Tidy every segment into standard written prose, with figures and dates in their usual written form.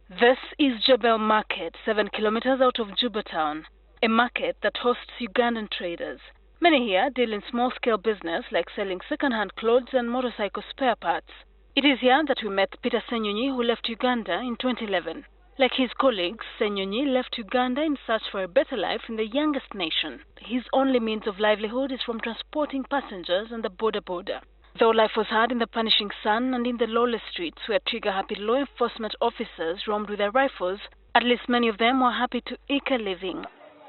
This is Jebel Market, 7 kilometers out of Juba town, a market that hosts Ugandan traders. Many here deal in small-scale business like selling second-hand clothes and motorcycle spare parts. It is here that we met Peter Senyonyi, who left Uganda in 2011. Like his colleagues, Senyonyi left Uganda in search for a better life in the youngest nation. His only means of livelihood is from transporting passengers on the border. Though life was hard in the punishing sun and in the lawless streets where trigger-happy law enforcement officers roamed with their rifles, at least many of them were happy to eke a living.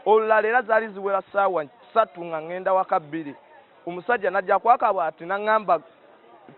Olulala zaali ziwera ssaawa 3 nga ngenda waka 2. Omusajja najja kwakaba ati naŋŋamba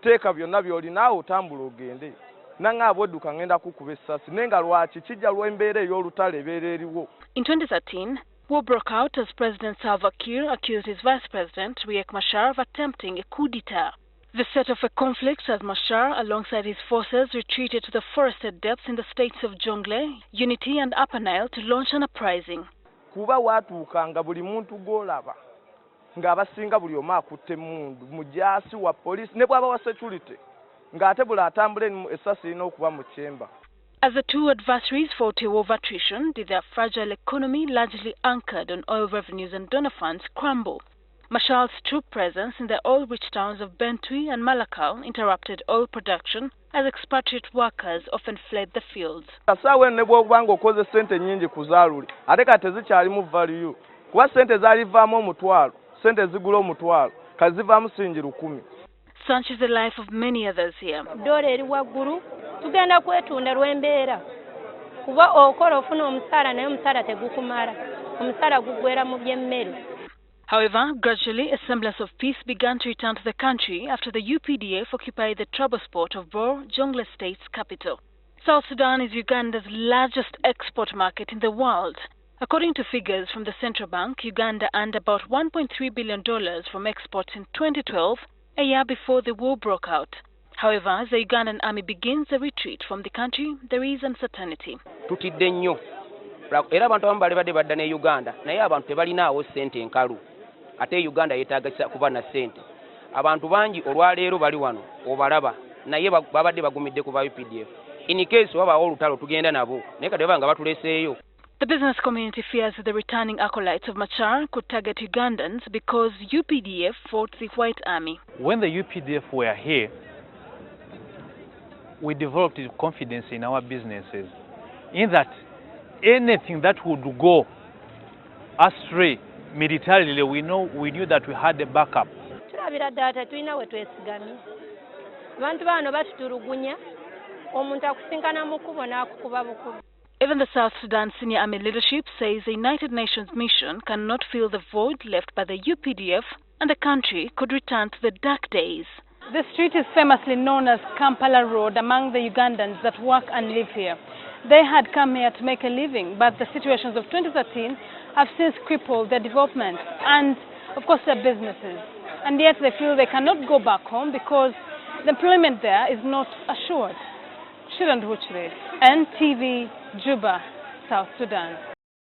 teeka byonna by'olinaawo otambula ogende. Naŋŋaba odduka ngenda kukuba essasi naye nga lwaki kijja lw'embeera ey'olutalo ebeera eriwo. In 2013, war broke out as President Salva Kiir accused his vice president, Riek Machar, of attempting a coup d'etat. This set off a conflict as Machar, alongside his forces, retreated to the forested depths in the states of Jonglei, Unity and Upper Nile to launch an uprising. Kuba watuukanga buli muntu gw'olaba ng'abasinga buli omu akutte emmundu mujaasi wa poliisi ne bw'aba wa security ng'ate buli atambula essasi lirina okuba mu kyemba. As the two adversaries fought a war of attrition, did their fragile economy, largely anchored on oil revenues and donor funds, crumble. Machar's troop presence in the oil-rich towns of Bentui and Malakal interrupted oil production as expatriate workers often fled the fields. Kasaawe ne bw'okuba ng'okoze ssente nnyingi ku zaaluli ate kati tezikyalimu value kuba ssente zaalivaamu omutwalo ssente zigula omutwalo kazivaamu siringi 1,000. Such is the life of many others here. Dola eri waggulu tugenda kwetunda lw'embeera kuba okola ofuna omusaala naye omusaala tegukumala omusaala gugwera mu by'emmere. However, gradually a semblance of peace began to return to the country after the UPDF occupied the trouble spot of Bor, Jonglei State's capital. South Sudan is Uganda's largest export market in the world. According to figures from the central bank, Uganda earned about $1.3 billion from exports in 2012, a year before the war broke out. However, as the Ugandan army begins a retreat from the country, there is uncertainty. Tutidde nnyo. Era abantu abamu bali badda ne Uganda naye abantu tebalinaawo ssente enkalu. Ate Uganda yeetaaga kuba na ssente. Abantu bangi olwaleero bali wano obalaba naye babadde bagumidde ku ba UPDF. In case wabaawo olutalo tugenda nabo naye kati banga batuleseeyo. The business community fears that the returning acolytes of Machar could target Ugandans because UPDF fought the White Army. When the UPDF were here, we developed confidence in our businesses, in that anything that would go astray militarily, we knew that we had a backup. Tulabira data tulina we twesigamye. Abantu bano batutulugunya omuntu akusinkana mu kkubo n'akukuba bukubi. Even the South Sudan senior army leadership says the United Nations mission cannot fill the void left by the UPDF and the country could return to the dark days. The street is famously known as Kampala Road among the Ugandans that work and live here. They had come here to make a living, but the situations of 2013 have since crippled their development and, of course, their businesses. And yet they feel they cannot go back home because the employment there is not assured. Shiran Wuchre, NTV, Juba, South Sudan.